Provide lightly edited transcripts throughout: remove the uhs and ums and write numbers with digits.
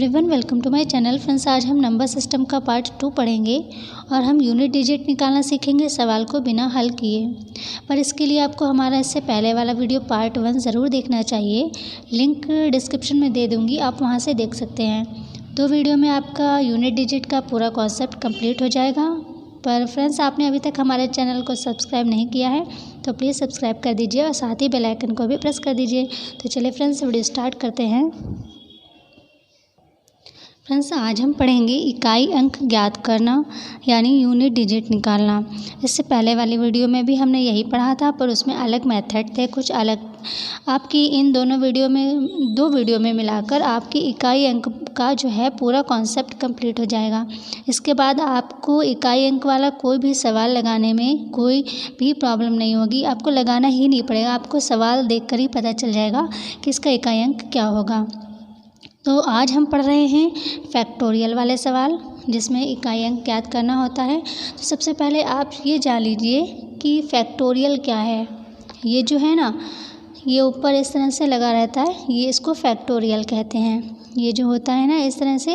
Everyone, welcome to my channel. Friends, आज हम number system का पार्ट 2 पढ़ेंगे और हम यूनिट डिजिट निकालना सीखेंगे सवाल को बिना हल किए। पर इसके लिए आपको हमारा इससे पहले वाला वीडियो पार्ट 1 ज़रूर देखना चाहिए। लिंक डिस्क्रिप्शन में दे दूँगी, आप वहाँ से देख सकते हैं। 2 वीडियो में आपका यूनिट डिजिट का पूरा कॉन्सेप्ट कंप्लीट हो जाएगा। पर फ्रेंड्स, आपने अभी तक हमारे चैनल को सब्सक्राइब नहीं किया है तो प्लीज़ सब्सक्राइब कर दीजिए और साथ ही बेल आइकन को भी प्रेस कर दीजिए। तो चलिए फ्रेंड्स, वीडियो स्टार्ट करते हैं। फ्रेंड्स, आज हम पढ़ेंगे इकाई अंक ज्ञात करना यानी यूनिट डिजिट निकालना। इससे पहले वाली वीडियो में भी हमने यही पढ़ा था, पर उसमें अलग मेथड थे, कुछ अलग। आपकी इन दोनों वीडियो में 2 वीडियो में मिलाकर आपकी इकाई अंक का जो है पूरा कॉन्सेप्ट कंप्लीट हो जाएगा। इसके बाद आपको इकाई अंक वाला कोई भी सवाल लगाने में कोई भी प्रॉब्लम नहीं होगी, आपको लगाना ही नहीं पड़ेगा। आपको सवाल देखकर ही पता चल जाएगा कि इसका इकाई अंक क्या होगा। तो आज हम पढ़ रहे हैं फैक्टोरियल वाले सवाल, जिसमें इकाई अंक ज्ञात करना होता है। तो सबसे पहले आप ये जान लीजिए कि फैक्टोरियल क्या है। ये जो है ना, ये ऊपर इस तरह से लगा रहता है, ये इसको फैक्टोरियल कहते हैं। ये जो होता है ना इस तरह से,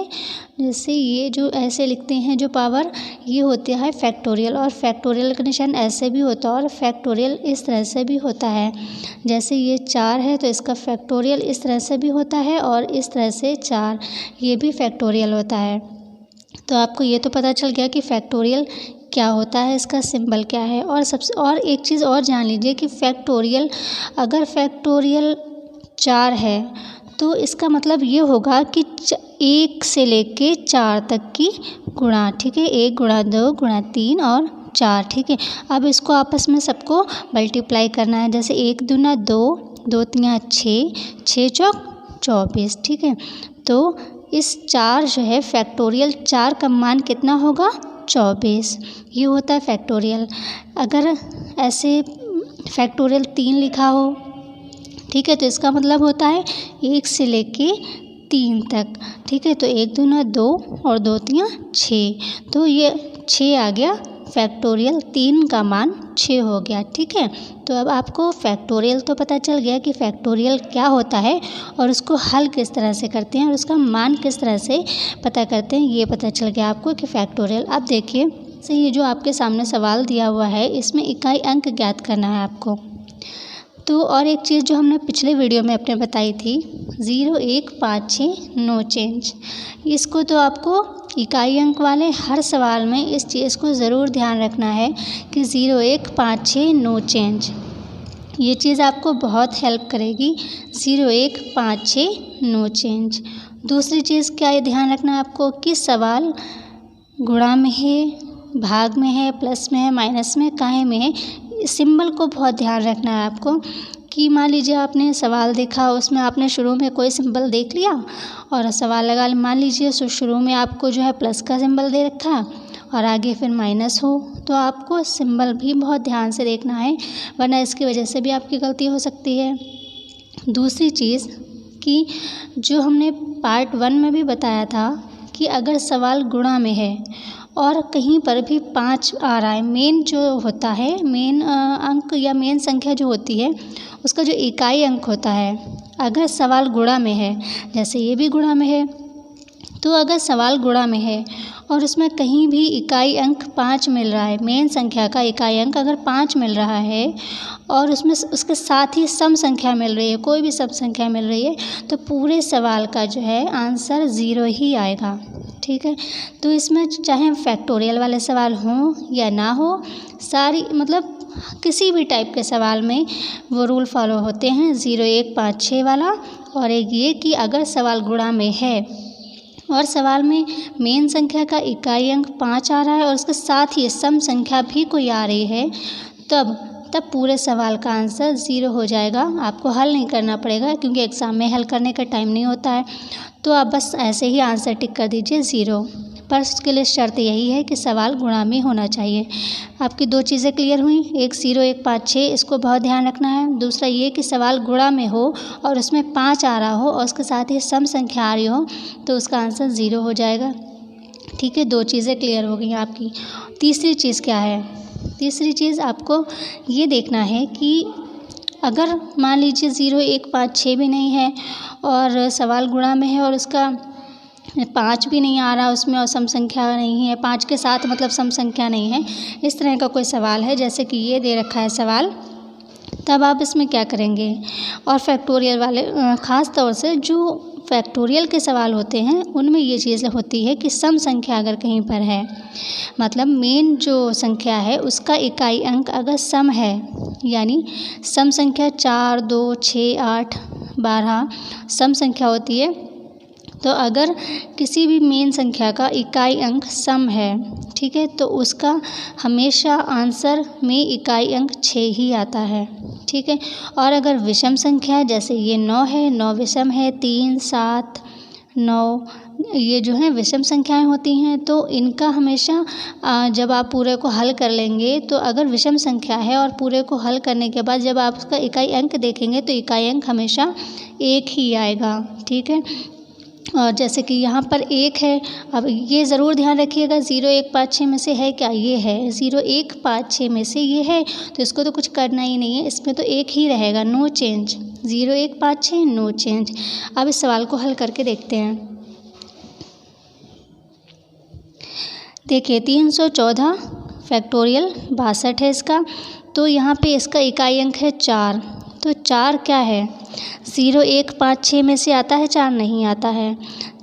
जैसे ये जो ऐसे लिखते हैं जो पावर, ये होता है फैक्टोरियल। और फैक्टोरियल का निशान ऐसे भी होता है और फैक्टोरियल इस तरह से भी होता है। जैसे ये 4 है तो इसका फैक्टोरियल इस तरह से भी होता है और इस तरह से 4, ये भी फैक्टोरियल होता है। तो आपको ये तो पता चल गया कि फैक्टोरियल क्या होता है, इसका सिंबल क्या है। और एक चीज़ और जान लीजिए कि फैक्टोरियल, अगर फैक्टोरियल 4 है तो इसका मतलब ये होगा कि 1 से लेके 4 तक की गुणा, ठीक है। 1 गुणा 2 गुणा 3 और 4, ठीक है। अब इसको आपस में सबको मल्टीप्लाई करना है। जैसे 1 दूना 2, 2 तिया 6, 6 चौक 24, ठीक है। तो इस 4 जो है फैक्टोरियल 4 का मान कितना होगा? 24। ये होता है फैक्टोरियल। अगर ऐसे फैक्टोरियल 3 लिखा हो, ठीक है, तो इसका मतलब होता है 1 से लेके 3 तक, ठीक है। तो 1 दूना 2 और 2 तिया 6, तो ये 6 आ गया फैक्टोरियल। 3 का मान 6 हो गया, ठीक है। तो अब आपको फैक्टोरियल तो पता चल गया कि फैक्टोरियल क्या होता है और उसको हल किस तरह से करते हैं और उसका मान किस तरह से पता करते हैं, ये पता चल गया आपको कि फैक्टोरियल। अब देखिए, से ये जो आपके सामने सवाल दिया हुआ है, इसमें इकाई अंक ज्ञात करना है आपको। तो और एक चीज़ जो हमने पिछले वीडियो में अपने बताई थी, 0 1 5 6 नो चेंज। इसको तो आपको इकाई अंक वाले हर सवाल में इस चीज़ को ज़रूर ध्यान रखना है कि 0 1 5 6 नो चेंज। ये चीज़ आपको बहुत हेल्प करेगी। 0 1 5 6 नो चेंज। दूसरी चीज़ क्या ये ध्यान रखना है आपको कि सवाल गुणा में है, भाग में है, प्लस में है, माइनस में, काहे में है। सिंबल को बहुत ध्यान रखना है आपको कि मान लीजिए आपने सवाल देखा, उसमें आपने शुरू में कोई सिंबल देख लिया और सवाल लगा, मान लीजिए शुरू में आपको जो है प्लस का सिंबल दे रखा और आगे फिर माइनस हो, तो आपको सिंबल भी बहुत ध्यान से देखना है, वरना इसकी वजह से भी आपकी गलती हो सकती है। दूसरी चीज़ कि जो हमने पार्ट 1 में भी बताया था कि अगर सवाल गुणा में है और कहीं पर भी 5 आ रहा है, मेन जो होता है, मेन अंक या मेन संख्या जो होती है, उसका जो इकाई अंक होता है, अगर सवाल गुणा में है, जैसे ये भी गुणा में है, तो अगर सवाल गुणा में है और उसमें कहीं भी इकाई अंक 5 मिल रहा है, मेन संख्या का इकाई अंक अगर 5 मिल रहा है और उसमें उसके साथ ही सम संख्या मिल रही है, कोई भी सब संख्या मिल रही है, तो पूरे सवाल का जो है आंसर 0 ही आएगा, ठीक है। तो इसमें चाहे फैक्टोरियल वाले सवाल हों या ना हो, सारी मतलब किसी भी टाइप के सवाल में वो रूल फॉलो होते हैं, 0 1 5 6 वाला। और एक ये कि अगर सवाल गुणा में है और सवाल में मेन संख्या का इकाई अंक 5 आ रहा है और उसके साथ ही सम संख्या भी कोई आ रही है, तब पूरे सवाल का आंसर 0 हो जाएगा। आपको हल नहीं करना पड़ेगा, क्योंकि एग्ज़ाम में हल करने का टाइम नहीं होता है। तो आप बस ऐसे ही आंसर टिक कर दीजिए 0। पर उसके लिए शर्त यही है कि सवाल गुणा में होना चाहिए। आपकी 2 चीज़ें क्लियर हुई, एक 0 1 5 6, इसको बहुत ध्यान रखना है। दूसरा ये कि सवाल गुणा में हो और उसमें 5 आ रहा हो और उसके साथ ही सम संख्या आ रही हो, तो उसका आंसर 0 हो जाएगा, ठीक है। 2 चीज़ें क्लियर हो गई आपकी। तीसरी चीज़ क्या है? तीसरी चीज़ आपको ये देखना है कि अगर मान लीजिए 0 1 5 6 भी नहीं है और सवाल गुणा में है और उसका 5 भी नहीं आ रहा उसमें और सम संख्या नहीं है, 5 के साथ मतलब सम संख्या नहीं है, इस तरह का कोई सवाल है, जैसे कि ये दे रखा है सवाल, तब आप इसमें क्या करेंगे। और फैक्टोरियल वाले ख़ास तौर से जो फैक्टोरियल के सवाल होते हैं उनमें ये चीज़ होती है कि सम संख्या अगर कहीं पर है, मतलब मेन जो संख्या है उसका इकाई अंक अगर सम है, यानी सम संख्या 4, 2, 6, 8, 12 सम संख्या होती है, तो अगर किसी भी मेन संख्या का इकाई अंक सम है, ठीक है, तो उसका हमेशा आंसर में इकाई अंक 6 ही आता है, ठीक है। और अगर विषम संख्या है, जैसे ये 9 है, 9 विषम है, 3, 7, 9 ये जो है विषम संख्याएं होती हैं, तो इनका हमेशा जब आप पूरे को हल कर लेंगे, तो अगर विषम संख्या है और पूरे को हल करने के बाद जब आप उसका इकाई अंक देखेंगे तो इकाई अंक हमेशा 1 ही आएगा, ठीक है। और जैसे कि यहाँ पर 1 है, अब ये ज़रूर ध्यान रखिएगा 0, 1, 5, 6 में से है क्या, ये है 0, 1, 5, 6 में से ये है, तो इसको तो कुछ करना ही नहीं है, इसमें तो 1 ही रहेगा, नो चेंज, 0, 1, 5, 6 नो चेंज। अब इस सवाल को हल करके देखते हैं। देखिए 314 फैक्टोरियल 62 है इसका, तो यहाँ पे इसका इकाई अंक है 4, तो 4 क्या है, 0, 1, 5, 6 में से आता है 4, नहीं आता है,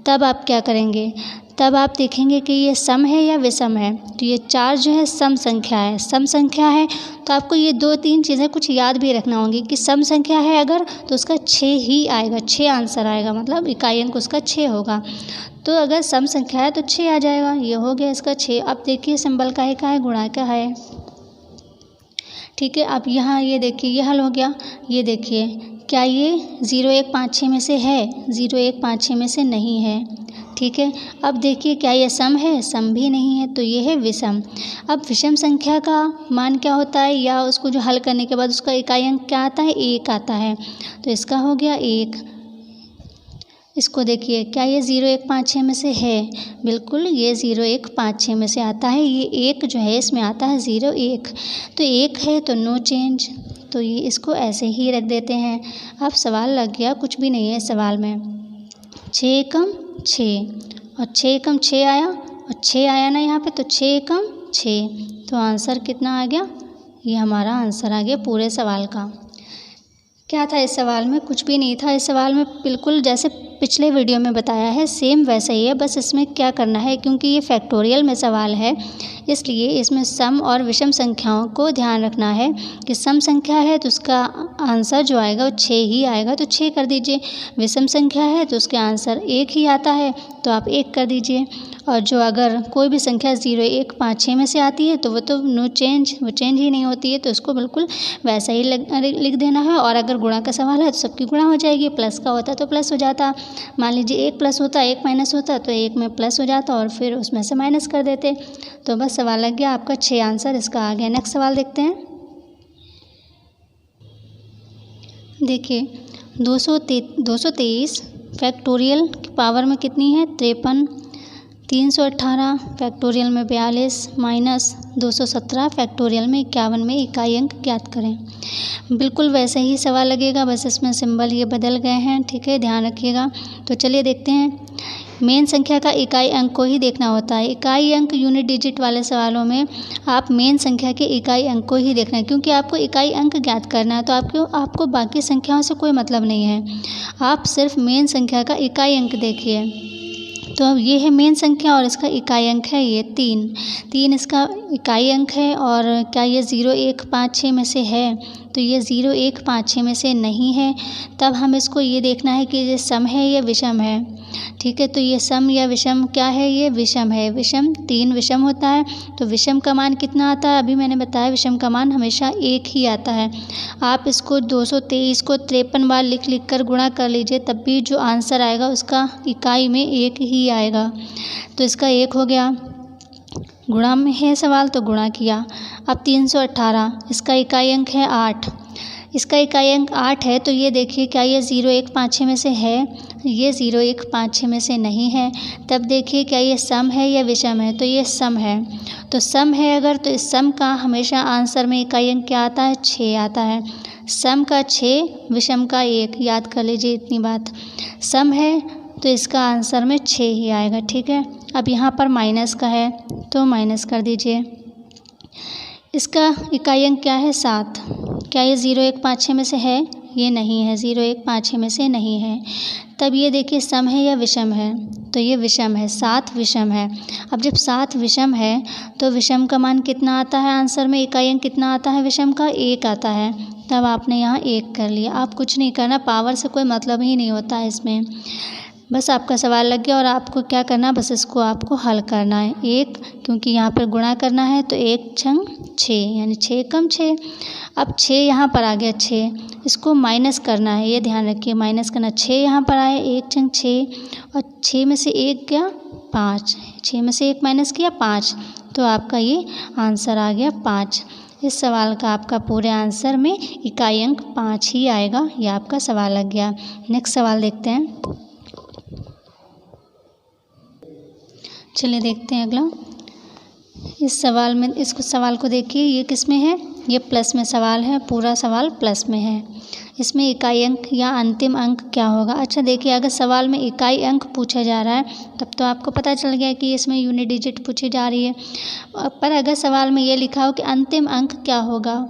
तब आप क्या करेंगे, तब आप देखेंगे कि ये सम है या विषम है, तो ये 4 जो है सम संख्या है, सम संख्या है, तो आपको ये 2-3 चीज़ें कुछ याद भी रखना होंगी कि सम संख्या है अगर तो उसका 6 ही आएगा, 6 आंसर आएगा, मतलब इकाई अंक उसका 6 होगा, तो अगर सम संख्या है तो 6 आ जाएगा, ये हो गया इसका 6। अब देखिए सिंबल का है गुणा का है, ठीक है। अब यहाँ ये देखिए ये हल हो गया, ये देखिए क्या ये 0, 1, 5, 6 में से है, 0, 1, 5, 6 में से नहीं है, ठीक है। अब देखिए क्या ये सम है, सम भी नहीं है, तो ये है विषम। अब विषम संख्या का मान क्या होता है, या उसको जो हल करने के बाद उसका इकाई अंक क्या आता है, 1 आता है, तो इसका हो गया 1। इसको देखिए क्या ये 0, 1, 5, 6 में से है, बिल्कुल ये 0, 1, 5, 6 में से आता है, ये 1 जो है इसमें आता है 0, 1, तो 1 है तो नो चेंज, तो ये इसको ऐसे ही रख देते हैं। अब सवाल लग गया, कुछ भी नहीं है सवाल में, 6 एकम 6 और 6 एकम 6 आया और 6 आया ना यहाँ पे, तो 6 एकम 6, तो आंसर कितना आ गया, ये हमारा आंसर आ गया पूरे सवाल का। क्या था इस सवाल में, कुछ भी नहीं था इस सवाल में, बिल्कुल जैसे पिछले वीडियो में बताया है सेम वैसा ही है, बस इसमें क्या करना है, क्योंकि ये फैक्टोरियल में सवाल है इसलिए इसमें सम और विषम संख्याओं को ध्यान रखना है कि सम संख्या है तो उसका आंसर जो आएगा वो 6 ही आएगा, तो 6 कर दीजिए, विषम संख्या है तो उसके आंसर 1 ही आता है तो आप 1 कर दीजिए, और जो अगर कोई भी संख्या 0, 1, 5, 6 में से आती है तो वो तो नो चेंज, वो चेंज ही नहीं होती है, तो उसको बिल्कुल वैसा ही लिख देना है। और अगर गुणा का सवाल है तो सबकी गुणा हो जाएगी, प्लस का होता तो प्लस हो जाता, मान लीजिए 1 प्लस होता 1 माइनस होता तो 1 में प्लस हो जाता और फिर उसमें से माइनस कर देते, तो बस सवाल लग गया आपका 6 आंसर इसका आ गया। नेक्स्ट सवाल देखते हैं। देखिए 223 फैक्टोरियल की पावर में कितनी है, 53, 318 फैक्टोरियल में 42 माइनस 217 फैक्टोरियल में 51 में इकाई अंक ज्ञात करें। बिल्कुल वैसे ही सवाल लगेगा, बस इसमें सिंबल ये बदल गए हैं, ठीक है, ध्यान रखिएगा। तो चलिए देखते हैं, मेन संख्या का इकाई अंक को ही देखना होता है, इकाई अंक यूनिट डिजिट वाले सवालों में आप मेन संख्या के इकाई अंक को ही देखना है, क्योंकि आपको इकाई अंक ज्ञात करना है, तो आपको बाकी संख्याओं से कोई मतलब नहीं है, आप सिर्फ मेन संख्या का इकाई अंक देखिए। तो अब ये है मेन संख्या और इसका इकाई अंक है ये 3 इसका इकाई अंक है, और क्या ये 0, 1, 5, 6 में से है, तो ये 0, 1, 5, 6 में से नहीं है, तब हम इसको ये देखना है कि ये सम है या विषम है, ठीक है। तो ये सम या विषम क्या है, ये विषम है, विषम 3 विषम होता है, तो विषम का मान कितना आता है, अभी मैंने बताया विषम का मान हमेशा 1 ही आता है। आप इसको 223 को 53 बार लिख कर गुणा कर लीजिए, तब भी जो आंसर आएगा उसका इकाई में 1 ही आएगा, तो इसका 1 हो गया। गुणा में है सवाल तो गुणा किया। अब 318 इसका इकाई अंक है 8, इसका इकाई अंक 8 है, तो ये देखिए क्या ये 0, 1, 5, 6 में से है, ये 0, 1, 5, 6 में से नहीं है, तब देखिए क्या ये सम है या विषम है, तो ये सम है, तो सम है अगर तो इस सम का हमेशा आंसर में इकाई अंक क्या आता है, 6 आता है, सम का 6 विषम का 1, याद कर लीजिए इतनी बात। सम है तो इसका आंसर में 6 ही आएगा। ठीक है, अब यहाँ पर माइनस का है तो माइनस कर दीजिए। इसका इकाई अंक क्या है? 7। क्या ये 0 1 5 6 में से है? ये नहीं है, 0 1 5 6 में से नहीं है। तब ये देखिए सम है या विषम है? तो ये विषम है, 7 विषम है। अब जब 7 विषम है तो विषम का मान कितना आता है? आंसर में इकाई अंक कितना आता है विषम का? 1 आता है। तब आपने यहाँ 1 कर लिया। आप कुछ नहीं करना, पावर से कोई मतलब ही नहीं होता है इसमें। बस आपका सवाल लग गया और आपको क्या करना, बस इसको आपको हल करना है। 1 क्योंकि यहाँ पर गुणा करना है तो 1 छंग 6 यानी 6 कम 6। अब 6 यहाँ पर आ गया 6, इसको माइनस करना है, ये ध्यान रखिए, माइनस करना। 6 यहाँ पर आए, 1 छंग 6 और 6 में से 1 गया 5, 6 में से 1 माइनस किया 5, तो आपका ये आंसर आ गया 5। इस सवाल का आपका पूरे आंसर में इकाई अंक 5 ही आएगा। ये आपका सवाल लग गया। नेक्स्ट सवाल देखते हैं। चलिए देखते हैं अगला। इस सवाल में, इसको सवाल को देखिए, ये किस में है? ये प्लस में सवाल है, पूरा सवाल प्लस में है। इसमें इकाई अंक या अंतिम अंक क्या होगा? अच्छा देखिए, अगर सवाल में इकाई अंक पूछा जा रहा है तब तो आपको पता चल गया कि इसमें यूनिट डिजिट पूछी जा रही है। पर अगर सवाल में ये लिखा हो कि अंतिम अंक क्या होगा,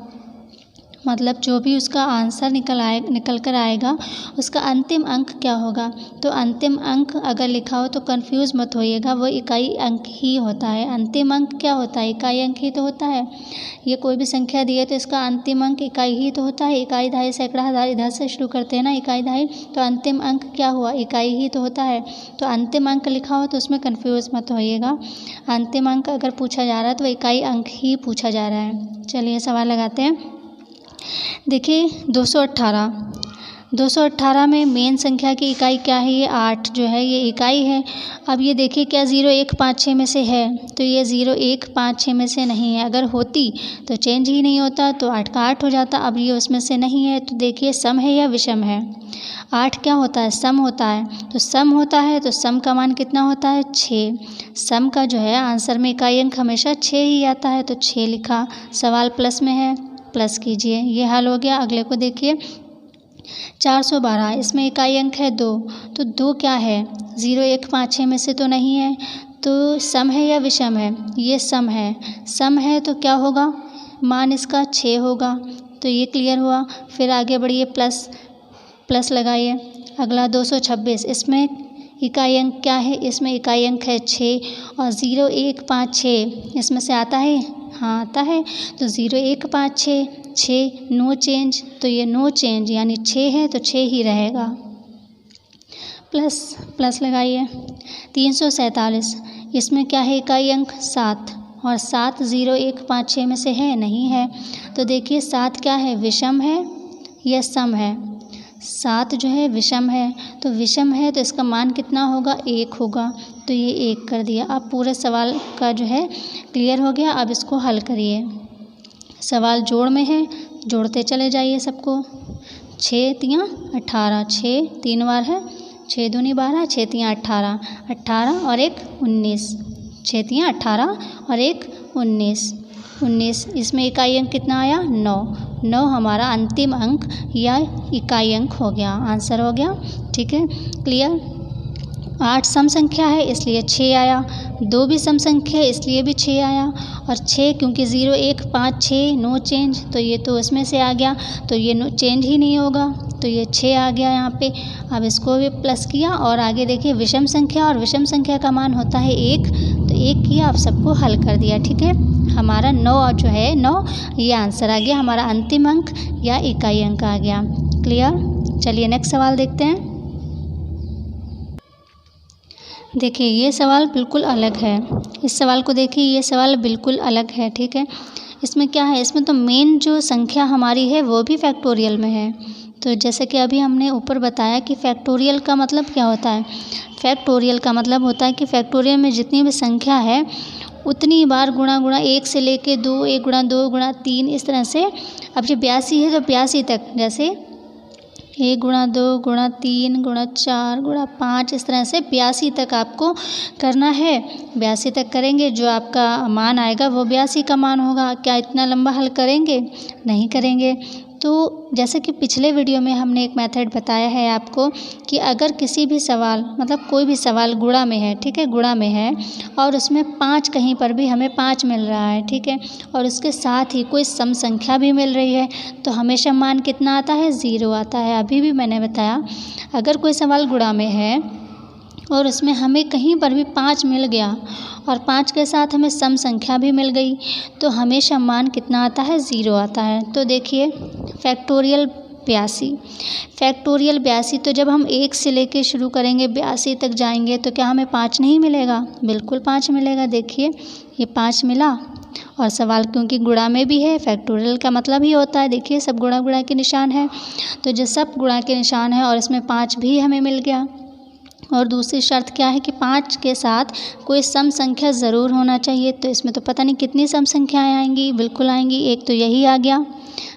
मतलब जो भी उसका आंसर निकल कर आएगा उसका अंतिम अंक क्या होगा, तो अंतिम अंक अगर लिखा हो तो कंफ्यूज मत होइएगा, वो इकाई अंक ही होता है। अंतिम अंक क्या होता है? इकाई अंक ही तो होता है। ये कोई भी संख्या दी है तो इसका अंतिम अंक इकाई ही तो होता है। इकाई, दहाई, सैकड़ा, हज़ार इधर से शुरू करते हैं ना, इकाई, दहाई, तो अंतिम अंक क्या हुआ? इकाई ही तो होता है। तो अंतिम अंक लिखा हो तो उसमें कन्फ्यूज़ मत होइएगा। अंतिम अंक अगर पूछा जा रहा है तो इकाई अंक ही पूछा जा रहा है। चलिए सवाल लगाते हैं। देखिए 218 में मेन संख्या की इकाई क्या है? ये 8 जो है ये इकाई है। अब ये देखिए क्या 0 1 5 6 में से है? तो ये 0 1 5 6 में से नहीं है। अगर होती तो चेंज ही नहीं होता, तो 8 का 8 हो जाता। अब ये उसमें से नहीं है, तो देखिए सम है या विषम है? 8 क्या होता है? सम होता है। तो सम होता है तो सम का मान कितना होता है? 6। सम का जो है आंसर में इकाई अंक हमेशा 6 ही आता है, तो 6 लिखा। सवाल प्लस में है, प्लस कीजिए। ये हल हो गया। अगले को देखिए 412, इसमें इकाई अंक है 2, तो 2 क्या है? 0 1 5 6 में से तो नहीं है, तो सम है या विषम है? ये सम है। सम है तो क्या होगा? मान इसका 6 होगा, तो ये क्लियर हुआ। फिर आगे बढ़िए, प्लस लगाइए। अगला 226, इसमें इकाई अंक क्या है? इसमें इकाई अंक है 6 और 0 1 5 6 इसमें से आता है? हाँ आता है। तो 0 1 5 6 नो चेंज, तो ये नो चेंज यानी 6 है तो 6 ही रहेगा। प्लस लगाइए। 347, इसमें क्या है? इकाई अंक 7 और 7 0 1 5 6 में से है? नहीं है। तो देखिए 7 क्या है? विषम है या सम है? 7 जो है विषम है, तो विषम है तो इसका मान कितना होगा? 1 होगा, तो ये 1 कर दिया। अब पूरे सवाल का जो है क्लियर हो गया। अब इसको हल करिए। सवाल जोड़ में है, जोड़ते चले जाइए सबको। 6 तियाँ 18, 6 3 बार है, 6 दूनी 12, 6 तियाँ 18, 18 और 1 19, 6 तियाँ 18 और 1 19। इसमें इकाई अंक कितना आया? 9 हमारा अंतिम अंक या इकाई अंक हो गया, आंसर हो गया। ठीक है, क्लियर। 8 सम संख्या है इसलिए 6 आया, 2 भी सम संख्या है इसलिए भी 6 आया, और 6 क्योंकि 0 1 5 6 नो चेंज, तो ये तो इसमें से आ गया, तो ये नो चेंज ही नहीं होगा, तो ये 6 आ गया यहाँ पे। अब इसको भी प्लस किया और आगे देखिए विषम संख्या, और विषम संख्या का मान होता है 1, तो 1 किया, आप सबको हल कर दिया। ठीक है, हमारा 9 जो है 9 ये आंसर आ गया, हमारा अंतिम अंक या इकाई अंक आ गया। क्लियर। चलिए नेक्स्ट सवाल देखते हैं। देखिए ये सवाल बिल्कुल अलग है। इस सवाल को देखिए, ये सवाल बिल्कुल अलग है। ठीक है, इसमें क्या है? इसमें तो मेन जो संख्या हमारी है वो भी फैक्टोरियल में है। तो जैसे कि अभी हमने ऊपर बताया कि फैक्टोरियल का मतलब क्या होता है? फैक्टोरियल का मतलब होता है कि फैक्टोरियल में जितनी भी संख्या है उतनी बार गुणा 1 से लेके 2, 1 गुणा 2 गुणा 3, इस तरह से। अब जब 82 है तो 82 तक, जैसे 1 गुणा 2 गुणा 3 गुणा 4 गुणा 5, इस तरह से 82 तक आपको करना है। 82 तक करेंगे, जो आपका मान आएगा वो 82 का मान होगा। क्या इतना लंबा हल करेंगे? नहीं करेंगे। तो जैसे कि पिछले वीडियो में हमने एक मेथड बताया है आपको कि अगर किसी भी सवाल मतलब कोई भी सवाल गुणा में है, ठीक है, गुणा में है और उसमें 5 कहीं पर भी हमें 5 मिल रहा है, ठीक है, और उसके साथ ही कोई सम संख्या भी मिल रही है तो हमेशा मान कितना आता है, 0 आता है। अभी भी मैंने बताया अगर कोई सवाल गुणा में है और उसमें हमें कहीं पर भी 5 मिल गया और 5 के साथ हमें सम संख्या भी मिल गई तो हमेशा मान कितना आता है, 0 आता है। तो देखिए फैक्टोरियल 82 तो जब हम 1 से लेके शुरू करेंगे 82 तक जाएंगे तो क्या हमें 5 नहीं मिलेगा, बिल्कुल 5 मिलेगा। देखिए ये 5 मिला और सवाल क्योंकि गुणा में भी है, फैक्टोरियल का मतलब ही होता है, देखिए सब गुणा के निशान है तो जो सब गुणा के निशान है और इसमें 5 भी हमें मिल गया। और दूसरी शर्त क्या है कि 5 के साथ कोई सम संख्या ज़रूर होना चाहिए। तो इसमें तो पता नहीं कितनी सम संख्याएं आएंगी, बिल्कुल आएंगी। एक तो यही आ गया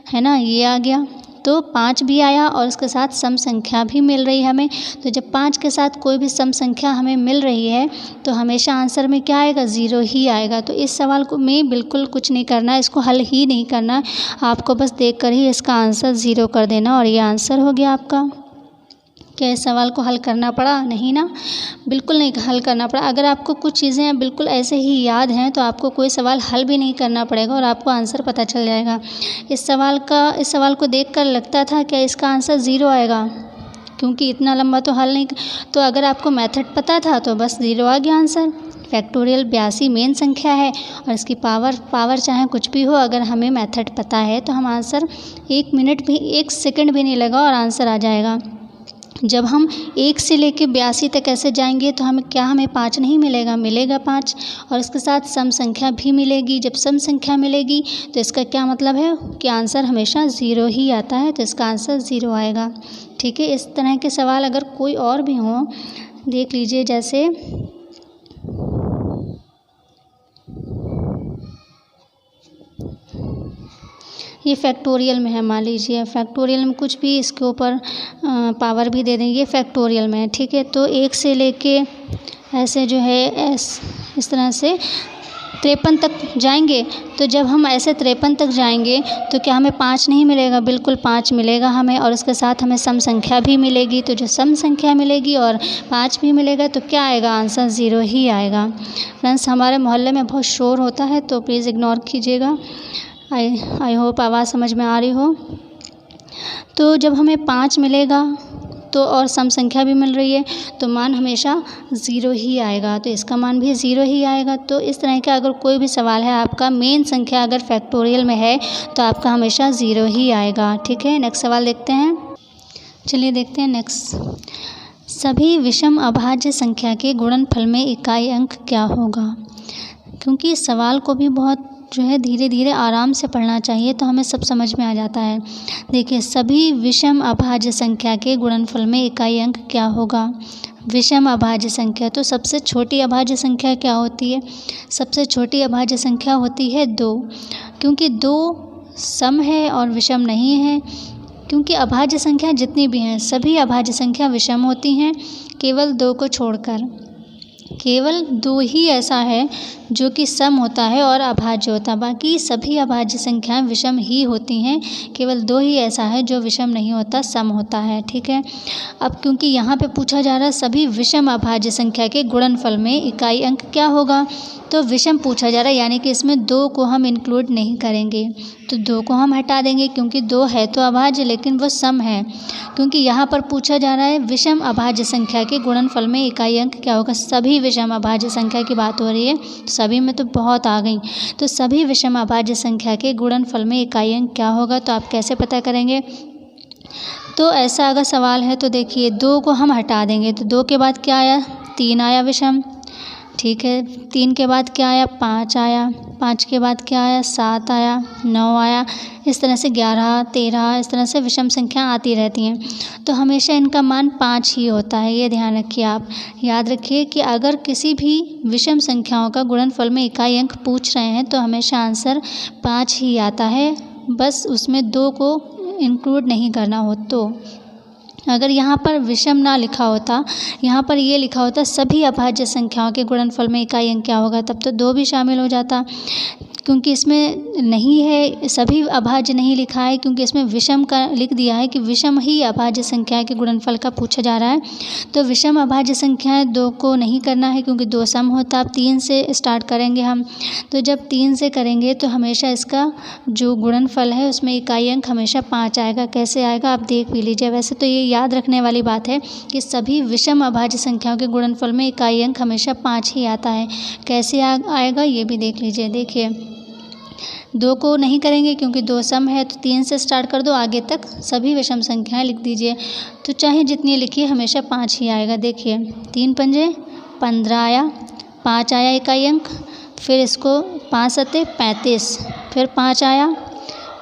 है ना, ये आ गया तो 5 भी आया और इसके साथ सम संख्या भी मिल रही है हमें। तो जब 5 के साथ कोई भी सम संख्या हमें मिल रही है तो हमेशा आंसर में क्या आएगा, 0 ही आएगा। तो इस सवाल को में बिल्कुल कुछ नहीं करना है, इसको हल ही नहीं करना, आपको बस देख कर ही इसका आंसर 0 कर देना और ये आंसर हो गया आपका। क्या इस सवाल को हल करना पड़ा, नहीं ना, बिल्कुल नहीं हल करना पड़ा। अगर आपको कुछ चीज़ें बिल्कुल ऐसे ही याद हैं तो आपको कोई सवाल हल भी नहीं करना पड़ेगा और आपको आंसर पता चल जाएगा। इस सवाल को देखकर लगता था क्या इसका आंसर 0 आएगा, क्योंकि इतना लंबा तो हल नहीं। तो अगर आपको मेथड पता था तो बस 0 आ गया आंसर। फैक्टोरियल 82 मेन संख्या है और इसकी पावर चाहे कुछ भी हो, अगर हमें मेथड पता है तो हम आंसर 1 मिनट भी 1 सेकंड भी नहीं लगा और आंसर आ जाएगा। जब हम 1 से लेके 82 तक ऐसे जाएंगे तो हमें 5 नहीं मिलेगा, मिलेगा 5 और इसके साथ सम संख्या भी मिलेगी। जब सम संख्या मिलेगी तो इसका क्या मतलब है कि आंसर हमेशा 0 ही आता है, तो इसका आंसर 0 आएगा। ठीक है, इस तरह के सवाल अगर कोई और भी हों देख लीजिए, जैसे ये फैक्टोरियल में है, मान लीजिए फैक्टोरियल में कुछ भी इसके ऊपर पावर भी दे देंगे, फैक्टोरियल में है, ठीक है। तो 1 से लेके ऐसे जो है इस तरह से 53 तक जाएंगे तो जब हम ऐसे 53 तक जाएंगे तो क्या हमें 5 नहीं मिलेगा, बिल्कुल 5 मिलेगा हमें और उसके साथ हमें सम संख्या भी मिलेगी। तो जो सम संख्या मिलेगी और 5 भी मिलेगा तो क्या आएगा, आंसर 0 ही आएगा। फ्रेंड्स हमारे मोहल्ले में बहुत शोर होता है तो प्लीज़ इग्नोर कीजिएगा। आई होप आवाज़ समझ में आ रही हो। तो जब हमें 5 मिलेगा तो और सम संख्या भी मिल रही है तो मान हमेशा 0 ही आएगा, तो इसका मान भी 0 ही आएगा। तो इस तरह का अगर कोई भी सवाल है आपका मेन संख्या अगर फैक्टोरियल में है तो आपका हमेशा 0 ही आएगा। ठीक है, नेक्स्ट सवाल देखते हैं। चलिए देखते हैं नेक्स्ट। सभी विषम अभाज्य संख्या के गुणनफल में इकाई अंक क्या होगा। क्योंकि इस सवाल को भी बहुत जो है धीरे धीरे आराम से पढ़ना चाहिए तो हमें सब समझ में आ जाता है। देखिए, सभी विषम अभाज्य संख्या के गुणनफल में इकाई अंक क्या होगा। विषम अभाज्य संख्या, तो सबसे छोटी अभाज्य संख्या क्या होती है, सबसे छोटी अभाज्य संख्या होती है 2, क्योंकि 2 सम है और विषम नहीं है। क्योंकि अभाज्य संख्या जितनी भी हैं सभी अभाज्य संख्या विषम होती हैं, केवल 2 को छोड़कर। केवल 2 ही ऐसा है जो कि सम होता है और अभाज्य होता है, बाकी सभी अभाज्य संख्याएं विषम ही होती हैं। केवल 2 ही ऐसा है जो विषम नहीं होता, सम होता है। ठीक है, अब क्योंकि यहाँ पे पूछा जा रहा है सभी विषम अभाज्य संख्या के गुणनफल में इकाई अंक क्या होगा, तो विषम पूछा जा रहा है यानी कि इसमें 2 को हम इंक्लूड नहीं करेंगे, तो 2 को हम हटा देंगे क्योंकि 2 है तो अभाज्य लेकिन वो सम है। क्योंकि यहाँ पर पूछा जा रहा है विषम अभाज्य संख्या के गुणनफल में इकाई अंक क्या होगा, सभी विषम अभाज्य संख्या की बात हो रही है, सभी में तो बहुत आ गई। तो सभी विषम अभाज्य संख्या के गुणनफल में इकाई अंक क्या होगा, तो आप कैसे पता करेंगे। तो ऐसा अगर सवाल है तो देखिए 2 को हम हटा देंगे तो 2 के बाद क्या आया, 3 आया विषम। ठीक है, 3 के बाद क्या आया, 5 आया, 5 के बाद क्या आया, 7 आया, 9 आया, इस तरह से 11, 13 इस तरह से विषम संख्या आती रहती हैं। तो हमेशा इनका मान 5 ही होता है, ये ध्यान रखिए आप। याद रखिए कि अगर किसी भी विषम संख्याओं का गुणनफल में इकाई अंक पूछ रहे हैं तो हमेशा आंसर 5 ही आता है, बस उसमें 2 को इंक्लूड नहीं करना हो तो। अगर यहाँ पर विषम ना लिखा होता, यहाँ पर ये लिखा होता सभी अभाज्य संख्याओं के गुणनफल में इकाई अंक क्या होगा, तब तो 2 भी शामिल हो जाता। क्योंकि इसमें नहीं है, सभी अभाज्य नहीं लिखा है, क्योंकि इसमें विषम का लिख दिया है कि विषम ही अभाज्य संख्या के गुणनफल का पूछा जा रहा है। तो विषम अभाज्य संख्याएं 2 को नहीं करना है, क्योंकि 2 सम होता। अब 3 से स्टार्ट करेंगे हम, तो जब 3 से करेंगे तो हमेशा इसका जो गुणनफल है उसमें इकाई अंक हमेशा 5 आएगा। कैसे आएगा आप देख भी लीजिए। वैसे तो ये याद रखने वाली बात है कि सभी विषम अभाज्य संख्याओं के गुणनफल में इकाई अंक हमेशा 5 ही आता है। कैसे आएगा ये भी देख लीजिए। देखिए 2 को नहीं करेंगे क्योंकि 2 सम है, तो 3 से स्टार्ट कर दो, आगे तक सभी विषम संख्याएं लिख दीजिए। तो चाहे जितनी लिखिए हमेशा 5 ही आएगा। देखिए 3 पंजे 15 आया, 5 आया इकाई अंक, फिर इसको 5 सत्ते 35, फिर 5 आया,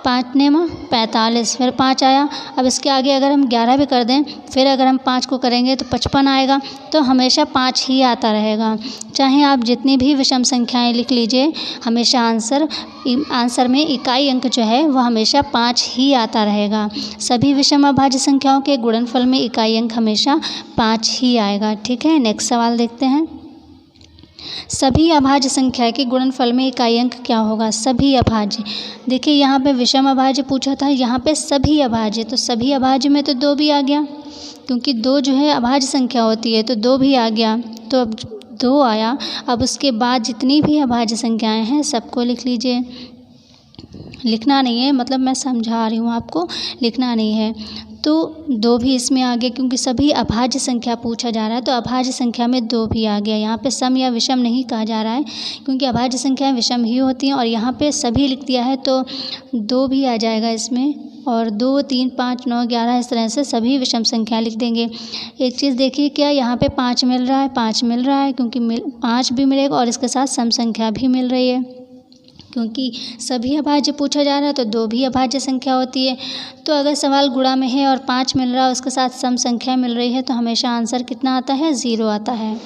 5 नेमा 45, फिर 5 आया। अब इसके आगे अगर हम 11 भी कर दें, फिर अगर हम 5 को करेंगे तो 55 आएगा। तो हमेशा 5 ही आता रहेगा। चाहे आप जितनी भी विषम संख्याएं लिख लीजिए, हमेशा आंसर में इकाई अंक जो है वो हमेशा 5 ही आता रहेगा। सभी विषम अभाज्य संख्याओं के गुणनफल में इकाई अंक हमेशा 5 ही आएगा। ठीक है, नेक्स्ट सवाल देखते हैं। सभी अभाज्य संख्या के गुणनफल में इकाई अंक क्या होगा। सभी अभाज्य, देखिए यहाँ पे विषम अभाज्य पूछा था, यहाँ पे सभी अभाज्य, तो सभी अभाज्य में तो 2 भी आ गया, क्योंकि 2 जो है अभाज्य संख्या होती है, तो 2 भी आ गया। तो अब 2 आया। अब उसके बाद जितनी भी अभाज्य संख्याएं हैं सबको लिख लीजिए। लिखना नहीं है, मतलब मैं समझा रही हूँ आपको, लिखना नहीं है। तो 2 भी इसमें आ गया, क्योंकि सभी अभाज्य संख्या पूछा जा रहा है, तो अभाज्य संख्या में 2 भी आ गया। यहाँ पे सम या विषम नहीं कहा जा रहा है, क्योंकि अभाज्य संख्याएं विषम ही होती हैं। और यहाँ पे सभी लिख दिया है, तो 2 भी आ जाएगा इसमें। और 2, 3, 5, 9, 11 इस तरह से सभी विषम संख्या लिख देंगे। एक चीज़ देखिए, क्या यहाँ पे 5 मिल रहा है, 5 मिल रहा है, क्योंकि 5 भी मिलेगा और इसके साथ सम संख्या भी मिल रही है। क्योंकि सभी अभाज्य पूछा जा रहा है, तो 2 भी अभाज्य संख्या होती है। तो अगर सवाल गुणा में है और 5 मिल रहा है, उसके साथ सम संख्या मिल रही है, तो हमेशा आंसर कितना आता है, 0 आता है।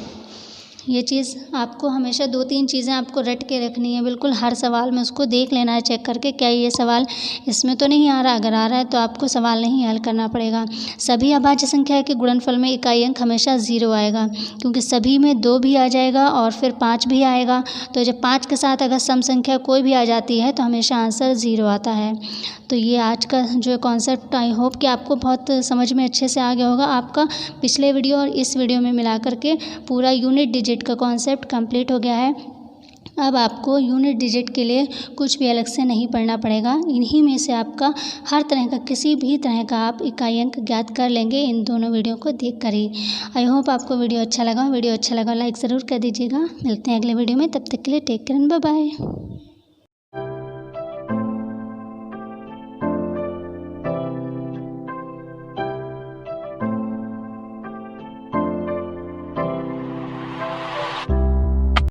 ये चीज़ आपको हमेशा 2-3 चीज़ें आपको रट के रखनी है। बिल्कुल हर सवाल में उसको देख लेना है, चेक करके क्या ये सवाल इसमें तो नहीं आ रहा। अगर आ रहा है तो आपको सवाल नहीं हल करना पड़ेगा। सभी अभाज्य संख्या के गुणनफल में इकाई अंक हमेशा 0 आएगा, क्योंकि सभी में 2 भी आ जाएगा और फिर 5 भी आएगा। तो जब 5 के साथ अगर सम संख्या कोई भी आ जाती है तो हमेशा आंसर 0 आता है। तो ये आज का जो कॉन्सेप्ट, आई होप कि आपको बहुत समझ में अच्छे से आ गया होगा। आपका पिछले वीडियो और इस वीडियो में मिला करके पूरा यूनिट डिजिट का कॉन्सेप्ट कंप्लीट हो गया है। अब आपको यूनिट डिजिट के लिए कुछ भी अलग से नहीं पढ़ना पड़ेगा। इन्हीं में से आपका हर तरह का, किसी भी तरह का आप इकाई अंक ज्ञात कर लेंगे इन दोनों वीडियो को देख कर ही। आई होप आपको वीडियो अच्छा लगा लाइक ज़रूर कर दीजिएगा। मिलते हैं अगले वीडियो में, तब तक के लिए take care and bye bye.